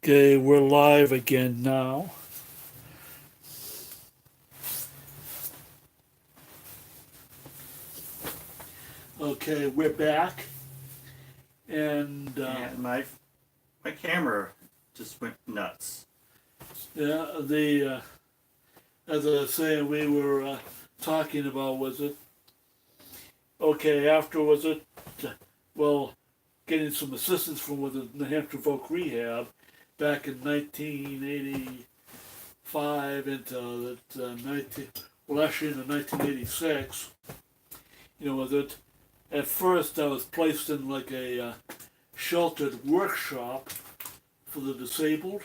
Okay, we're live again now. Okay, we're back, and And my camera just went nuts. yeah, as I was saying, we were talking about after well, getting some assistance from New Hampshire Folk Rehab back in 1985 into actually into 1986. At first I was placed in like a sheltered workshop for the disabled.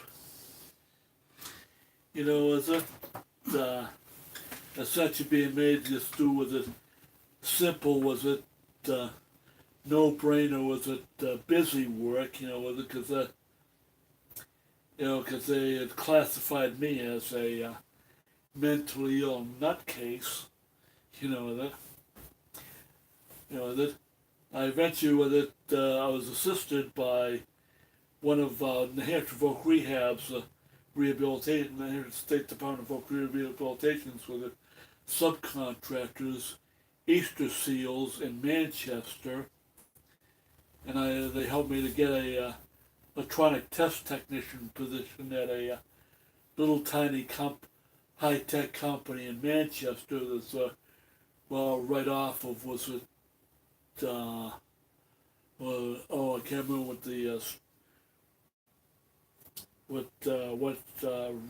Uh, Essentially being made just do simple, no brainer, busy work, because they had classified me as a mentally ill nutcase, you know, that, that I eventually, I was assisted by one of New Hampshire Folk Rehab's rehabilitation, New Hampshire State Department of Folk Rehabilitation's subcontractors, Easter Seals in Manchester, and they helped me to get a electronic test technician position at a little tiny high-tech company in Manchester that's right off of I can't remember what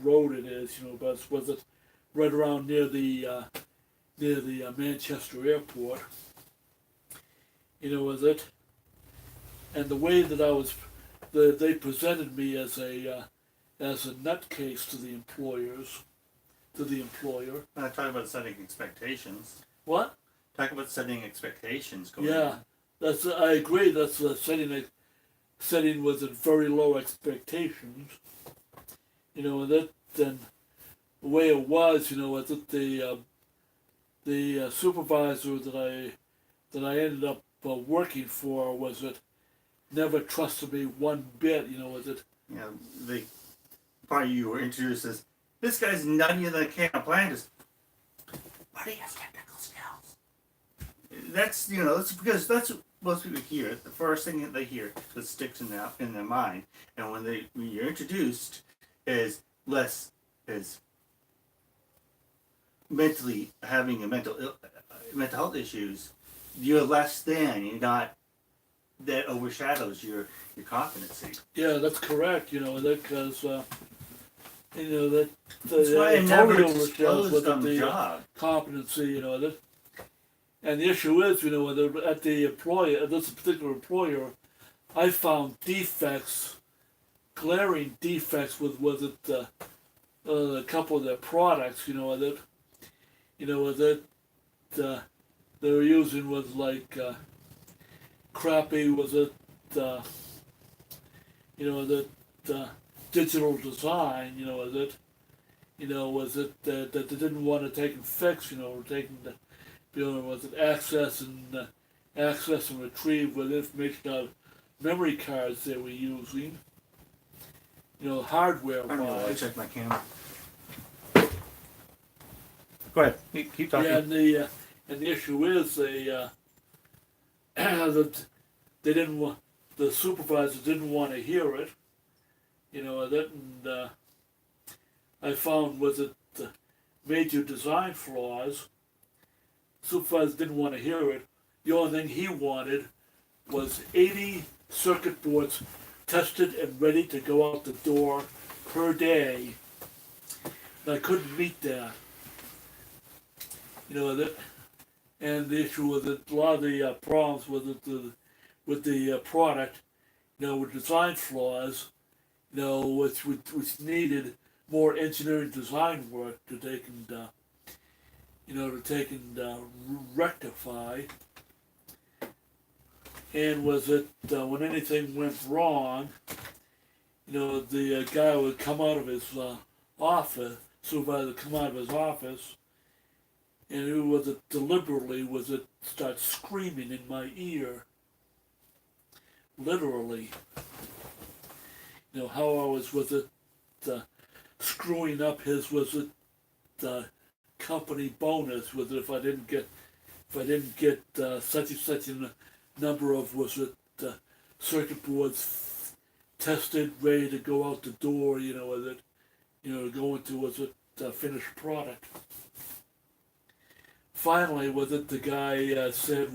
road it is, but was it right around near the Manchester airport, and the way that they presented me as a nutcase to the employer. Talk about setting expectations. What? Talk about setting expectations. Yeah, I agree. That's setting with very low expectations. Then the way it was, was that the supervisor that I ended up working for never trusted me one bit. The part you were introduced as, this guy's nuttier than a can of planters. But he has technical skills. That's because that's what most people hear. The first thing that they hear that sticks in their mind, and when you're introduced, is mentally having a mental health issues. You're less than. You're not. That overshadows your competency. Yeah, that's correct. Because that's why I never disclosed on the job competency. And the issue is, at this particular employer, I found glaring defects with a couple of their products. That they were using was like crappy digital design. That they didn't want to take and fix. Access and retrieve with information out of memory cards they were using. Hardware wise. I don't know. I checked my camera. Go ahead. Keep talking. Yeah, and the issue is that they didn't want, the supervisors didn't want to hear it. I found major design flaws. Supervisor didn't want to hear it. The only thing he wanted was 80 circuit boards tested and ready to go out the door per day. And I couldn't meet that. And the issue was that a lot of the problems with the product, with design flaws, which needed more engineering design work to take and rectify. And when anything went wrong, the guy would come out of his office, supervisor would come out of his office, and it deliberately start screaming in my ear, literally. how I was it, screwing up his, company bonus, was it, if I didn't get such and such a number of, circuit boards tested, ready to go out the door, with it, go into, finished product. Finally, the guy said,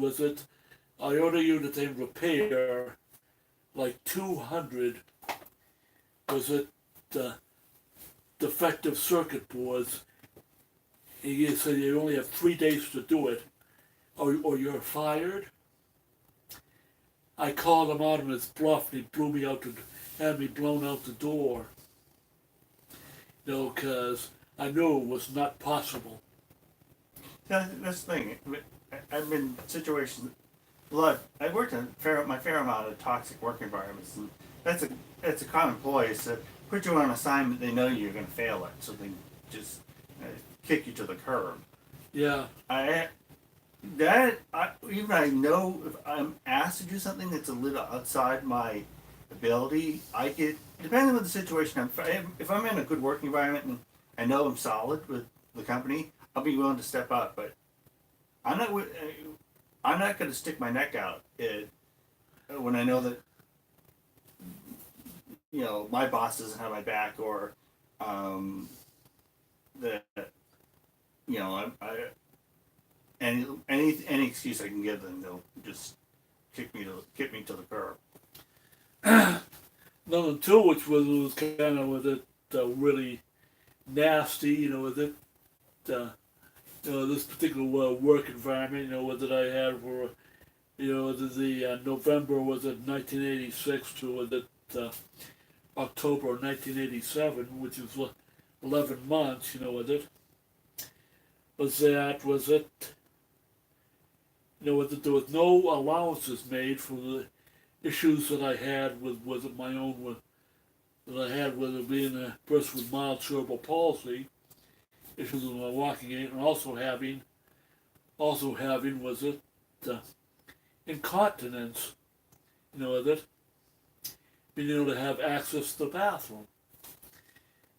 I order you that they repair like 200, defective circuit boards. He said you only have 3 days to do it, or you're fired. I called him out on his bluff, and he blew me out, had me blown out the door. Because I knew it was not possible. That's the thing. I've been in situations. I've worked in my fair amount of toxic work environments, and that's a common ploy. Is to put you on an assignment they know you're going to fail at, so they just kick you to the curb. Yeah. Even I know if I'm asked to do something that's a little outside my ability, I get, depending on the situation. If I'm in a good work environment and I know I'm solid with the company, I'll be willing to step up. But I'm not going to stick my neck out when I know that my boss doesn't have my back, or that any excuse I can give them, they'll just kick me to the curb. Number two, which was kind of really nasty, this particular work environment, that I had for, the November 1986 to October 1987, which was 11 months, there was no allowances made for the issues that I had with my own, that I had with it being a person with mild cerebral palsy, issues with my walking gait, and also having incontinence, being able to have access to the bathroom.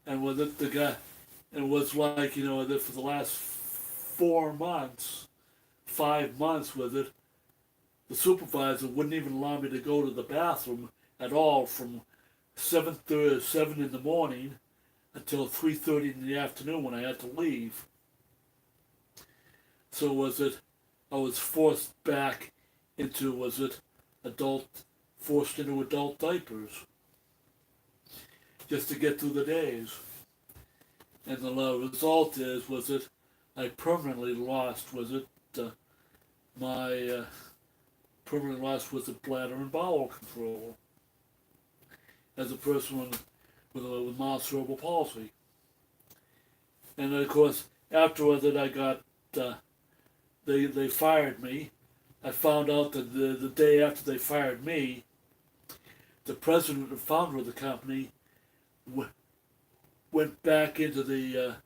And with it, it was like, that for the last 5 months with it, the supervisor wouldn't even allow me to go to the bathroom at all from 7 in the morning until 3:30 in the afternoon when I had to leave. So I was forced back into, forced into adult diapers just to get through the days. And the result I permanently lost, permanently lost bladder and bowel control as a person with mild cerebral palsy. And of course, afterwards I got, they fired me. I found out that the day after they fired me, the president and founder of the company went back into the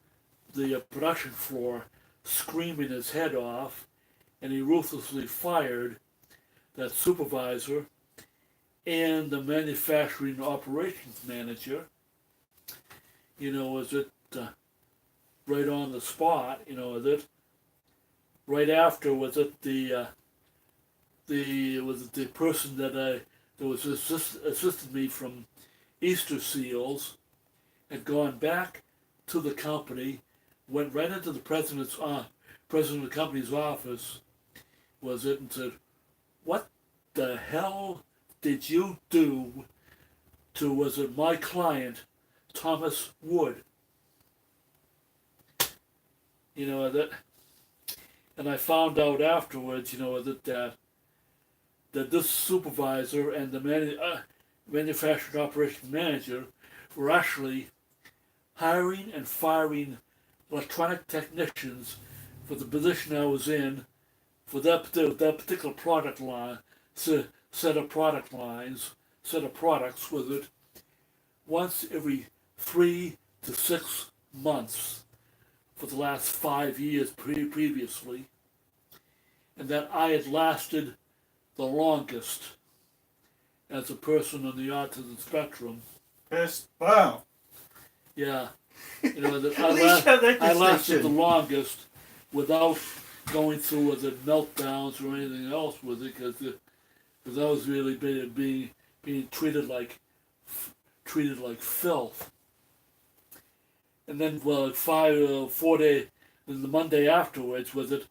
production floor screaming his head off, and he ruthlessly fired that supervisor and the manufacturing operations manager, right on the spot, right after the person that was assisted me from Easter Seals had gone back to the company, went right into the president of the company's office, and said, "What the hell did you do to my client, Thomas Wood?" And I found out afterwards, that this supervisor and the manufacturing operations manager were actually hiring and firing electronic technicians for the position I was in for that particular product line, set of products with it, once every 3 to 6 months for the last 5 years previously, and that I had lasted the longest as a person on the autism spectrum Fist bump. Yeah. You know, At least you have that I lasted the distinction. longest without going through with it meltdowns or anything else with it, because I was really being treated like filth. And then, well, 4 days, then the Monday afterwards was it,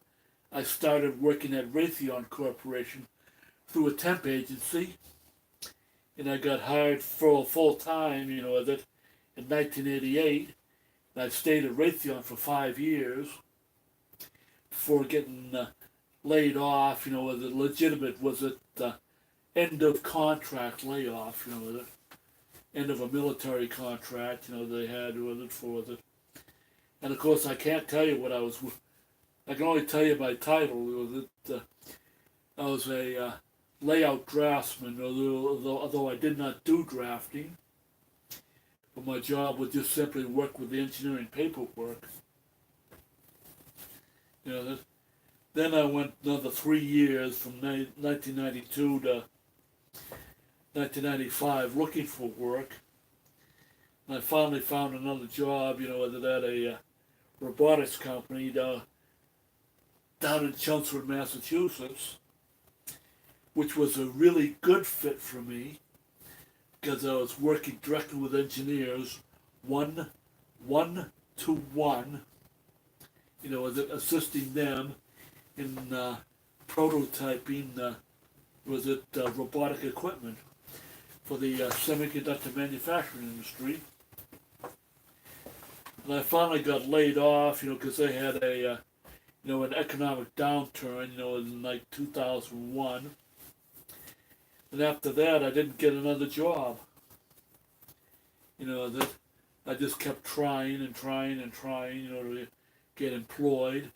I started working at Raytheon Corporation through a temp agency, and I got hired for full time, you know, with it in 1988. And I stayed at Raytheon for 5 years before getting laid off, you know, with it legitimate, was it end of contract layoff, you know, with it end of a military contract, you know, they had with it for it. And of course, I can't tell you what I was. I can only tell you my title. Was it? I was a layout draftsman, although I did not do drafting. But my job was just simply work with the engineering paperwork. You know, then I went another 3 years from 1992 to 1995 looking for work. And I finally found another job, you know, at a robotics company down in Chelmsford, Massachusetts, which was a really good fit for me because I was working directly with engineers, one to one, you know, assisting them in prototyping robotic equipment for the semiconductor manufacturing industry. And I finally got laid off, you know, because they had an economic downturn, you know, in like 2001. And after that, I didn't get another job. You know, that I just kept trying and trying and trying, you know, to get employed.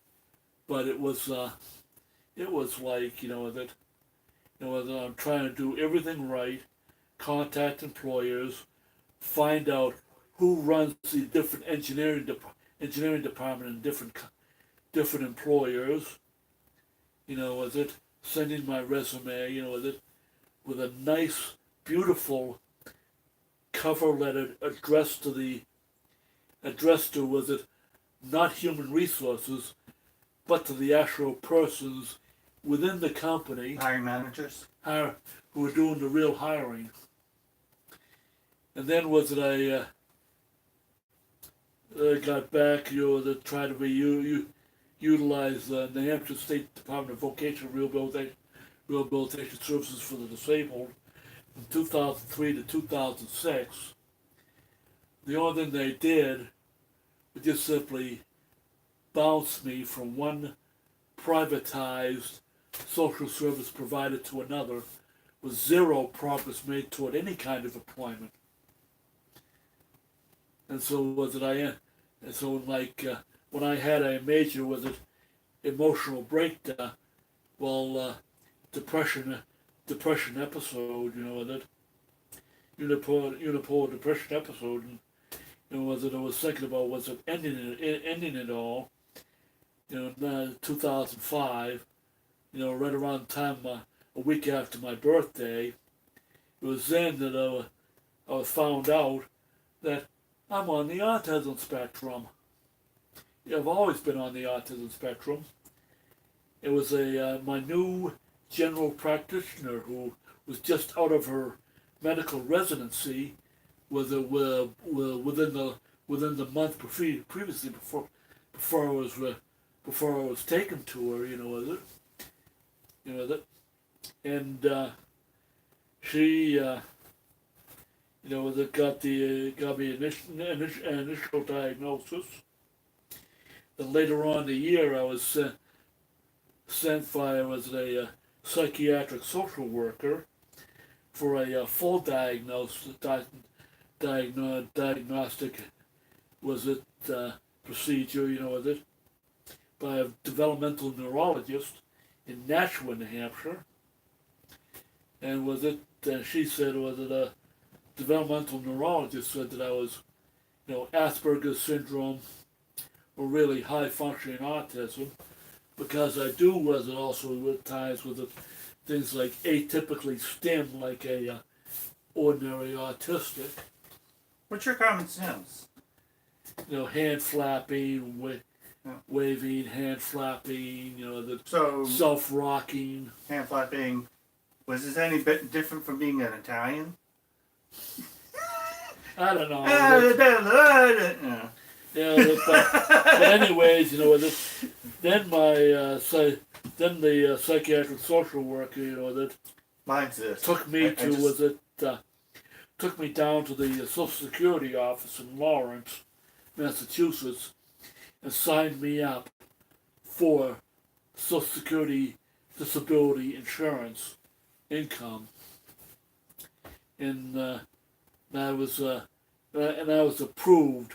But it was like, you know, that I'm trying to do everything right, contact employers, find out who runs the different engineering department in different employers. You know, sending my resume, you know, with a nice, beautiful cover letter addressed to not human resources, but to the actual persons within the company Hiring managers. who were doing the real hiring. And then I got back, you know, that tried to utilize the New Hampshire State Department of Vocational Rehabilitation Services for the Disabled from 2003 to 2006. The only thing they did was just simply bounce me from one privatized social service provider to another with zero progress made toward any kind of employment. And so when I had a major emotional breakdown, depression episode, you know, unipolar depression episode, and you know, I was thinking about ending it all, you know, 2005, you know, right around the time a week after my birthday. It was then that I was found out that I'm on the autism spectrum. I've always been on the autism spectrum. It was my new general practitioner who was just out of her medical residency within the month previously before I was taken to her, you know, and she you know, that got me initial diagnosis. Then later on in the year, I was sent by a psychiatric social worker for a full diagnostic procedure, you know, by a developmental neurologist in Nashua, New Hampshire. And she said a developmental neurologist said that I was, you know, Asperger syndrome or really high functioning autism, because I do also at times with things like atypically STEM, like a ordinary autistic. What's your common sense? Hand flapping, Yeah. waving, hand flapping, the So self-rocking. hand flapping. Was this any bit different from being an Italian? I don't know. Yeah. But anyways, then then the psychiatric social worker, that Mine's this. took me took me down to the Social Security office in Lawrence, Massachusetts, and signed me up for Social Security disability insurance income, and I was approved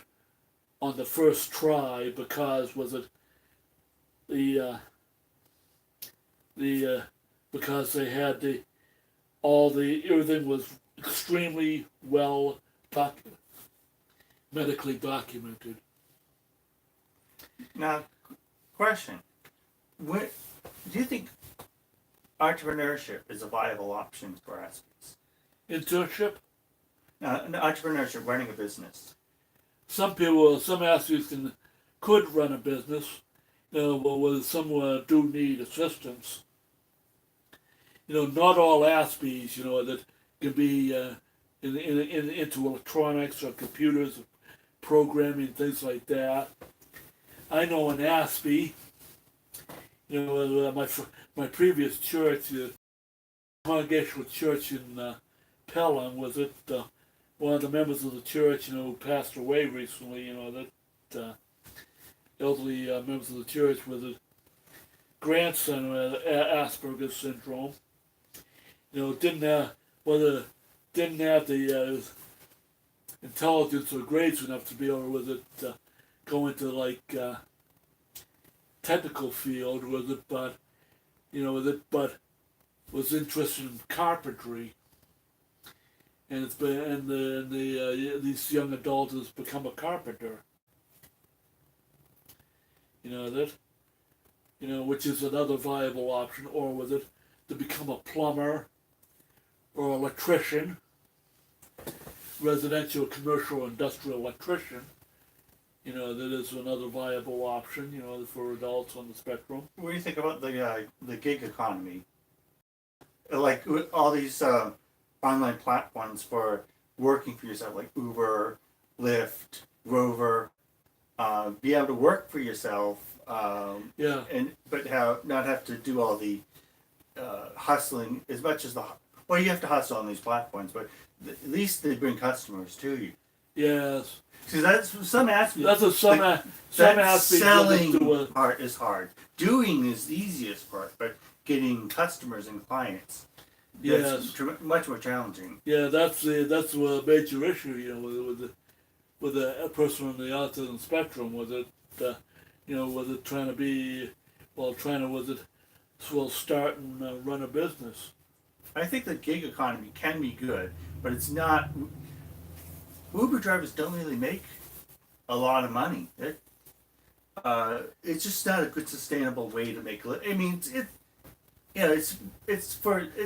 on the first try because because they had everything was extremely well medically documented. Now, question: What do you think entrepreneurship is a viable option for Aspies? Internship. Entrepreneurship, running a business. Some athletes could run a business, but some do need assistance. Not all Aspies, that can be into electronics or computers, programming, things like that. I know an Aspie, my previous church, Congregational Church in Pelham, was it one of the members of the church, who passed away recently, that elderly members of the church with a grandson who had Asperger syndrome. Didn't have the intelligence or grades enough to be able to go into technical field with it, but was interested in carpentry. And it's been these young adults has become a carpenter. Which is another viable option, or with it to become a plumber or electrician, residential, commercial, industrial electrician. That is another viable option. For adults on the spectrum. What do you think about the gig economy? Like all these online platforms for working for yourself, like Uber, Lyft, Rover, be able to work for yourself, but not have to do all the hustling as much as you have to hustle on these platforms, but at least they bring customers to you. Yes. See, that's some aspects. That's some aspects. Selling part is hard. Doing is the easiest part, but getting customers and clients. That's much more challenging. Yeah, that's a major issue, with a person on the autism spectrum. Was it trying to start and run a business. I think the gig economy can be good, but it's not. Uber drivers don't really make a lot of money. It's just not a good sustainable way to make. I mean, it's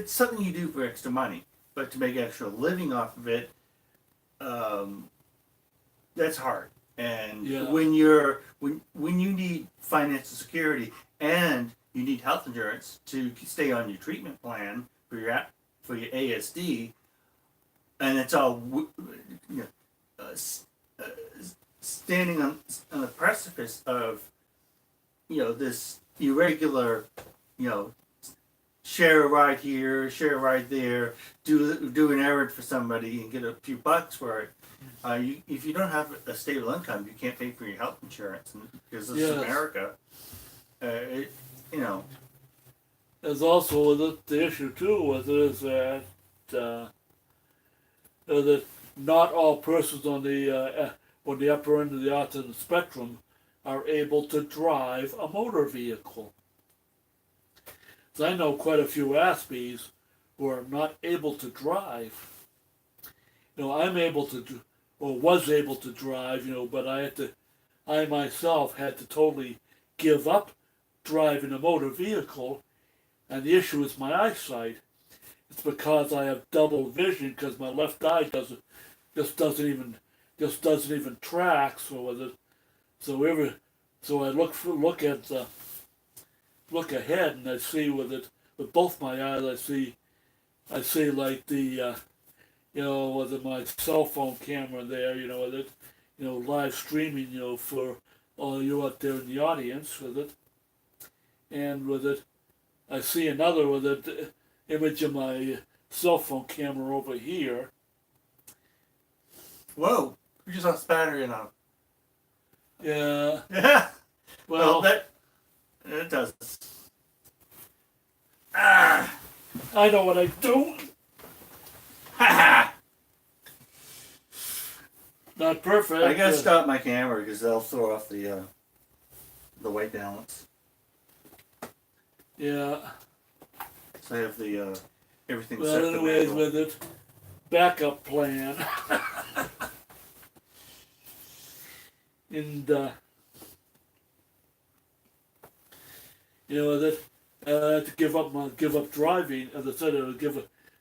something you do for extra money, but to make extra living off of it, that's hard. And when you need financial security and you need health insurance to stay on your treatment plan for your ASD, and it's all standing on the precipice of this irregular share a ride here, share a ride there, do an errand for somebody and get a few bucks for it. If you don't have a stable income, you can't pay for your health insurance, because this is America. There's also the issue too, is that that not all persons on the upper end of the autism spectrum are able to drive a motor vehicle. So I know quite a few Aspies who are not able to drive. I'm able to do, or was able to drive, but I myself had to totally give up driving a motor vehicle, and the issue is my eyesight. It's because I have double vision, because my left eye doesn't even just doesn't even track. So with it, so I look ahead and I see with it with both my eyes. I see like the with my cell phone camera there, with it, live streaming, for all you out there in the audience with it, and with it, I see another with it image of my cell phone camera over here. Whoa! You just lost battery now. Yeah. Yeah. Well, it does. Ah. I know what I do. Ha ha. Not perfect. I gotta stop my camera because they'll throw off the white balance. Yeah. So I have the everything Well, set to anyways, manual. with it, backup plan. And that I had to give up driving. As I said, I would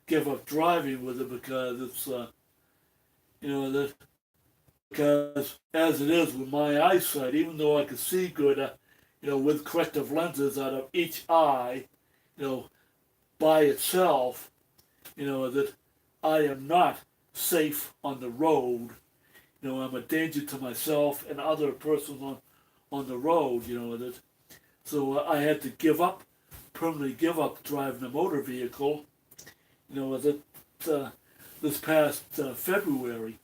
give up driving with it because it's that because as it is with my eyesight, even though I could see good, with corrective lenses out of each eye, by itself, that I am not safe on the road. I'm a danger to myself and other persons on the road, that. So I had to permanently give up driving a motor vehicle, that this past February.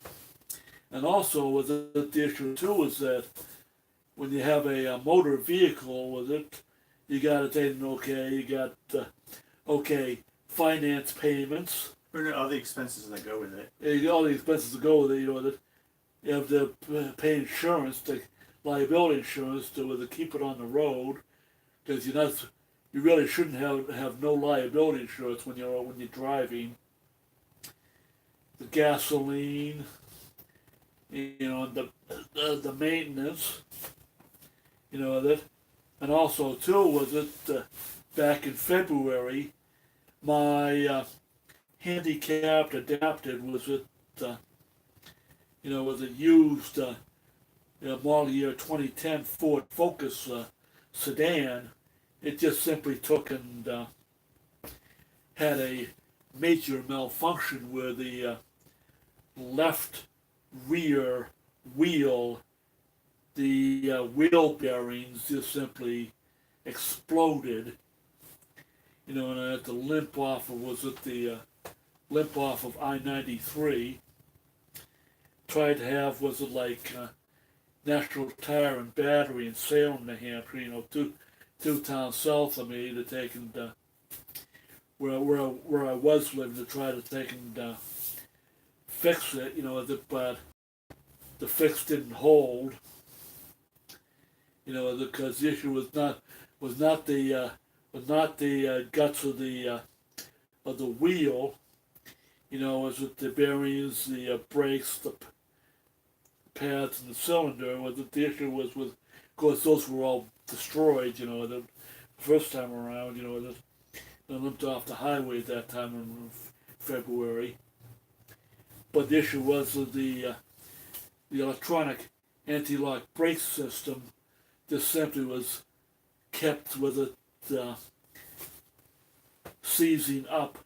And also with it, the issue too is that when you have a motor vehicle with it, you got to take you got finance payments. All the expenses that go with it. All the expenses that go with it, that you have to pay insurance, liability insurance to keep it on the road, because you really shouldn't have no liability insurance when you're driving. The gasoline, and the maintenance, that, and also too was it back in February, my handicapped adapted was it was a used model year 2010 Ford Focus sedan. It just simply took and had a major malfunction where the left rear wheel, the wheel bearings just simply exploded. And I had to limp off of I-93. Tried to have National Tire and Battery in Salem, New Hampshire, two towns south of me, to take and where I was living, to try to take and fix it, but the fix didn't hold, because the issue was not the guts of the wheel, was with the bearings, the brakes, the pads, and the cylinder. Was that the issue was with, of course, those were all destroyed, the first time around, I limped off the highway at that time in February. But the issue was that the electronic anti-lock brake system just simply was kept with it seizing up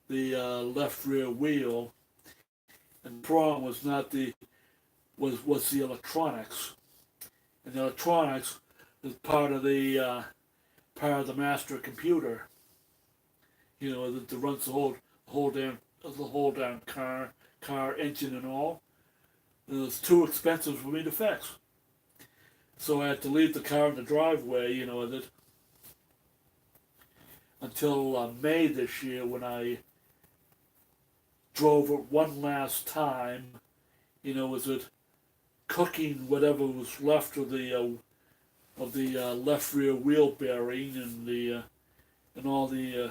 the left rear wheel, and the problem was not was the electronics, and the electronics is part of the master computer, that runs the whole damn car engine and all. And it was too expensive for me to fix, so I had to leave the car in the driveway, until May this year, when I drove it one last time, was it cooking whatever was left of the left rear wheel bearing and all the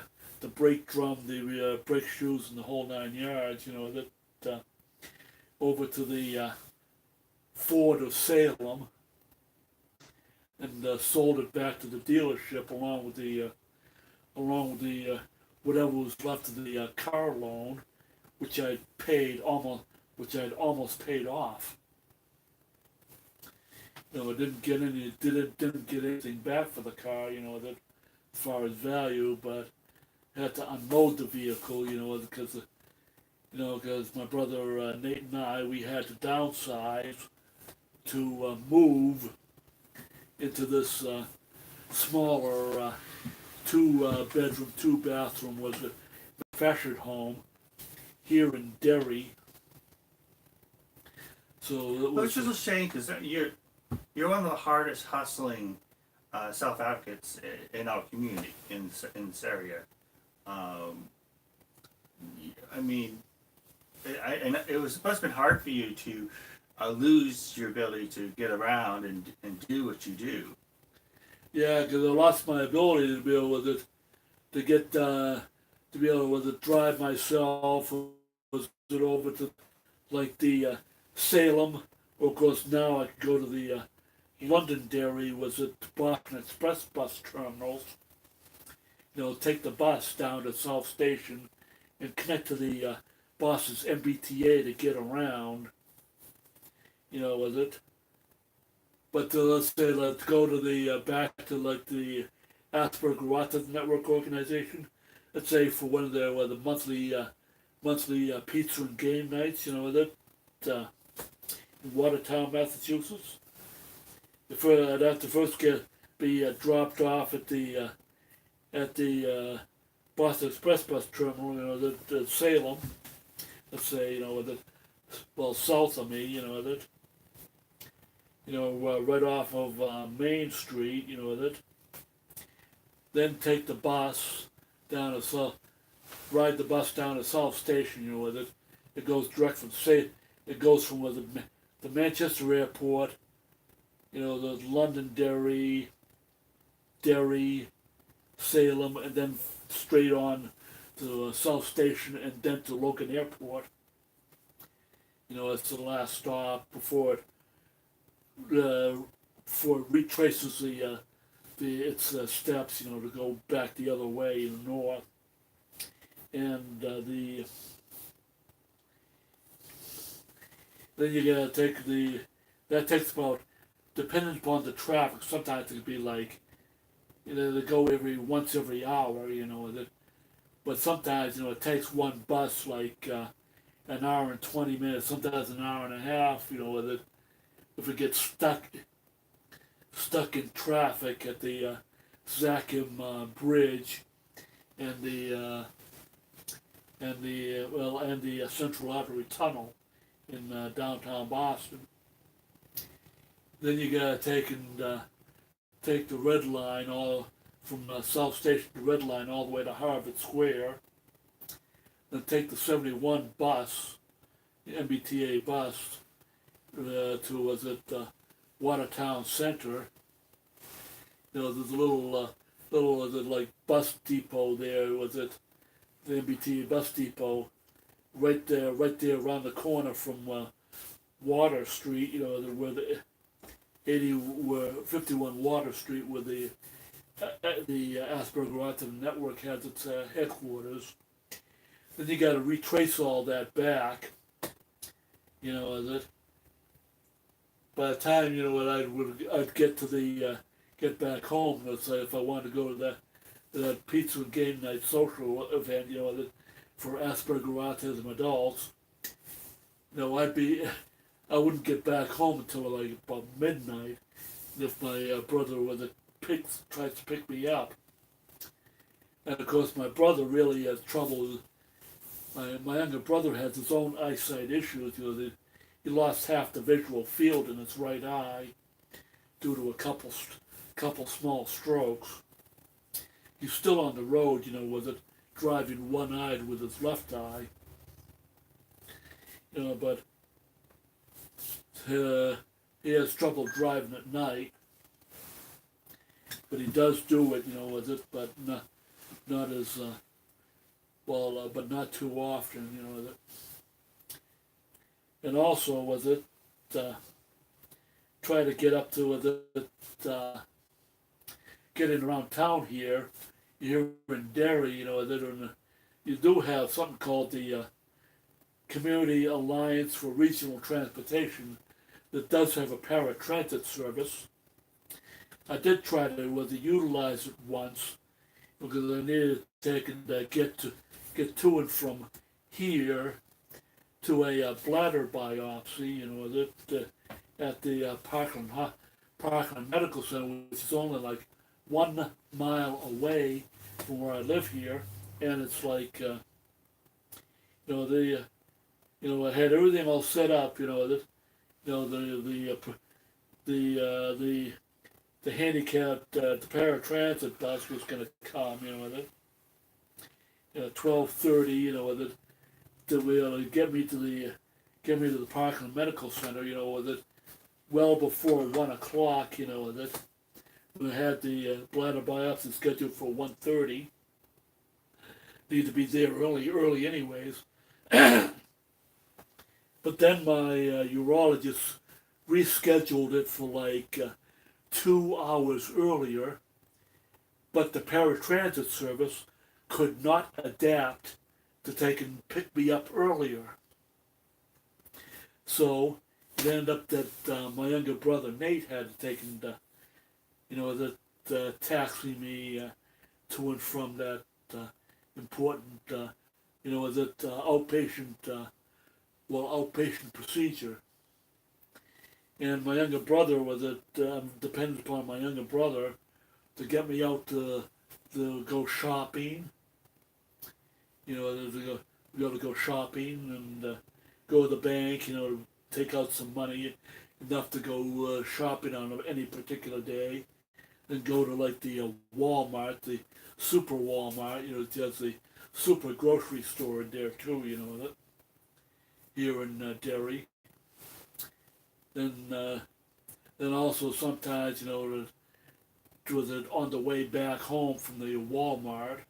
brake drum, the brake shoes, and the whole 9 yards, that over to the Ford of Salem, and sold it back to the dealership along with the whatever was left of the car loan, which I paid which I'd almost paid off. I didn't get anything back for the car, that as far as value, but I had to unload the vehicle, because my brother Nate and I, we had to downsize to move into this smaller 2 bedroom, 2 bathroom was a manufactured home here in Derry. So it was Which is a shame because you're one of the hardest hustling self advocates in our community in this area. I mean, and it was must have been hard for you to lose your ability to get around and do what you do. yeah, because I lost my ability to be able to get to be able to drive myself. Was it over to like the Salem? Or of course now I could go to the Londonderry. Was it Boston Express bus terminals? Take the bus down to South Station and connect to the Boston's MBTA to get around. Was it? But let's say let's go to the back to like the Asperger Autism Network organization. Let's say for one of their the monthly pizza and game nights. In Watertown, Massachusetts. I'd have to first be dropped off at the Boston Express bus terminal. The Salem. Let's say south of me. Right off of Main Street. Then take the bus down to ride the bus down to South Station. It goes direct from it goes from the Manchester Airport, the Londonderry, Derry, Salem, and then straight on to South Station and then to Logan Airport. It's the last stop before it retraces its steps, to go back the other way in the north. And then you gotta take that takes about, depending upon the traffic, sometimes it could be like, they go once every hour, but sometimes, it takes one bus like an hour and 20 minutes, sometimes an hour and a half, if it gets stuck in traffic at the Zachem Bridge and the Central Artery Tunnel in downtown Boston. Then you gotta take the red line all from South Station to Red Line all the way to Harvard Square. Then take the 71 bus, the MBTA bus, to Watertown Center. There's a little like bus depot there. The MBTA bus depot, right there around the corner from Water Street. Where the 51 Water Street, where the Asperger Autism Network has its headquarters. Then you got to retrace all that back. By the time I'd get to get back home. Let's say if I wanted to go to that pizza and game night social event, for Asperger autism adults, I wouldn't get back home until like about midnight. If my brother tries to pick me up, and of course my brother really has trouble. My younger brother has his own eyesight issues. He lost half the visual field in his right eye due to a couple small strokes. He's still on the road, with it driving one-eyed with his left eye. But he has trouble driving at night. But he does do it, with it, but not as but not too often, with it. And also with it, try to get up to getting around town here. Here in Derry, you do have something called the Community Alliance for Regional Transportation that does have a paratransit service. I did try to utilize it once because I needed to take and get to and from here to a bladder biopsy. At the Parkland Medical Center, which is only like 1 mile away from where I live here, and it's like I had everything all set up. The handicapped the paratransit bus was going to come. 12:30. To be able to get me to the Parkland Medical Center. Well before 1 o'clock. We had the bladder biopsy scheduled for 1:30. Need to be there early anyways. But then my urologist rescheduled it for like 2 hours earlier, but the paratransit service could not adapt to take and pick me up earlier. So it ended up that my younger brother Nate had to take and taxi me to and from that important outpatient procedure. And my younger brother depended upon my younger brother to get me out to go shopping. To go shopping and go to the bank. Take out some money, enough to go shopping on any particular day, and go to like the Walmart, the super Walmart. Just the super grocery store in there too. Here in Derry. Then also sometimes was it on the way back home from the Walmart,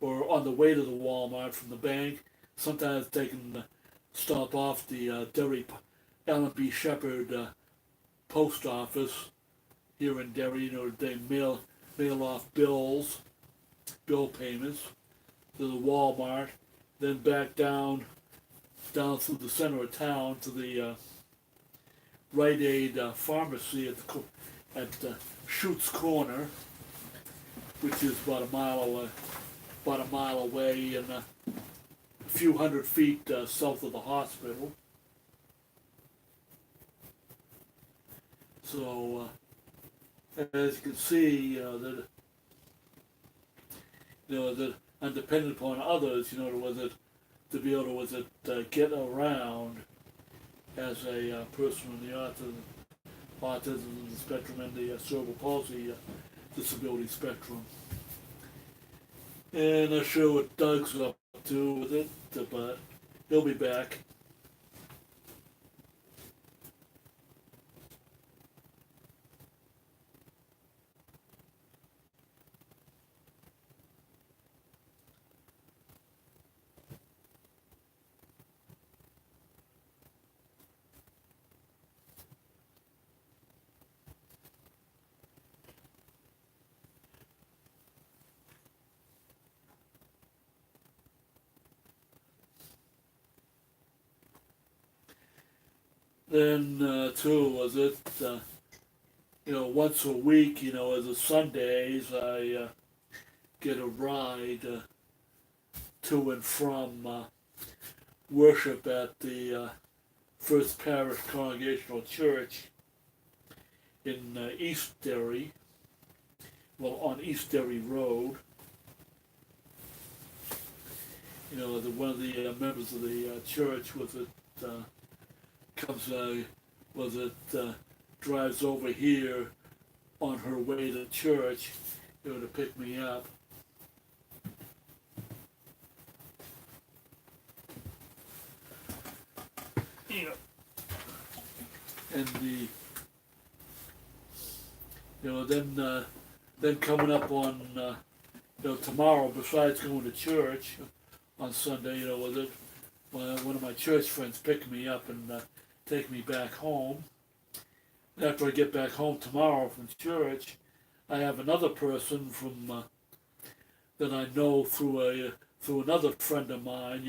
or on the way to the Walmart from the bank. Sometimes taking stop off the Derry Allen B. Shepherd post office here in Derry. They mail off bill payments to the Walmart, then back down through the center of town to the Rite Aid pharmacy at Schutt's Corner, which is about a mile away and a few hundred feet south of the hospital. So as you can see, that I'm dependent upon others, to be able to get around as a person in the autism spectrum and the cerebral palsy disability spectrum. And I'm sure what Doug's up to with it, but he'll be back. Then too was it once a week, as a Sundays I get a ride to and from worship at the First Parish Congregational Church in East Derry, on East Derry Road. One of the members of the church drives over here on her way to church, to pick me up. And then coming up on tomorrow, besides going to church on Sunday, one of my church friends pick me up and take me back home. After I get back home tomorrow from church, I have another person that I know through another friend of mine,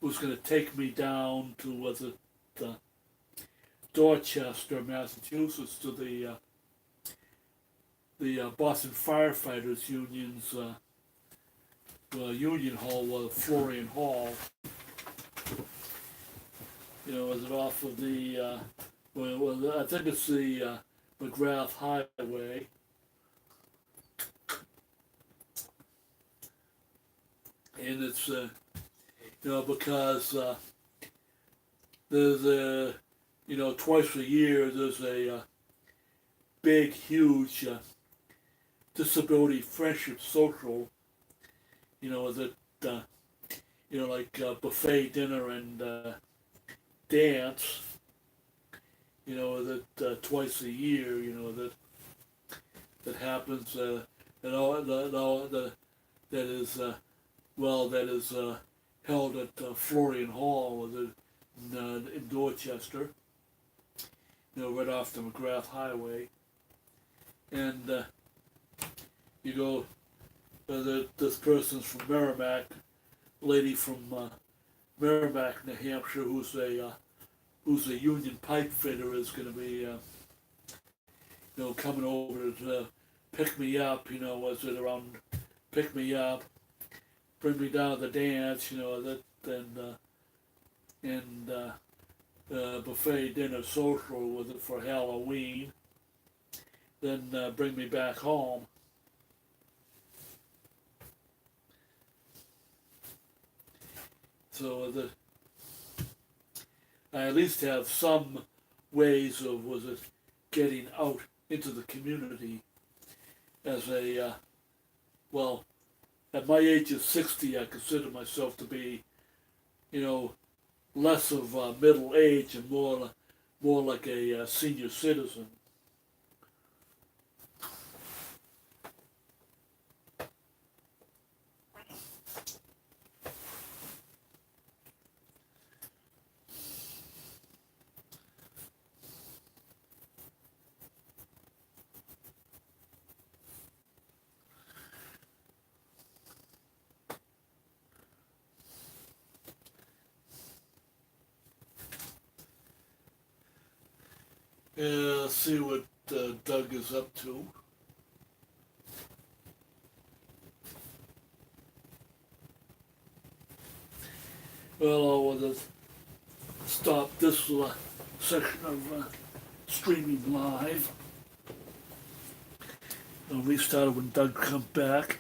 was going to take me down to, was it Dorchester, Massachusetts, to the Boston Firefighters Union's union hall, Florian Hall. Was it off of the, I think it's the McGrath Highway. And it's, because there's twice a year there's a big, huge disability friendship social, that, like buffet dinner and dance, that twice a year, that happens, that is, that is held at Florian Hall in Dorchester, right off the McGrath Highway. And you go, this person's from Merrimack, lady from Merrimack, New Hampshire, who's a union pipe fitter, is going to be, coming over to pick me up, was it around, pick me up, bring me down to the dance, and buffet dinner social with it for Halloween, then bring me back home. So I at least have some ways of, getting out into the community as a, at my age of 60, I consider myself to be, less of middle age and more like a senior citizen. Let's see what Doug is up to. Well, I'll just stop this section of streaming live. I'll restart it when Doug comes back.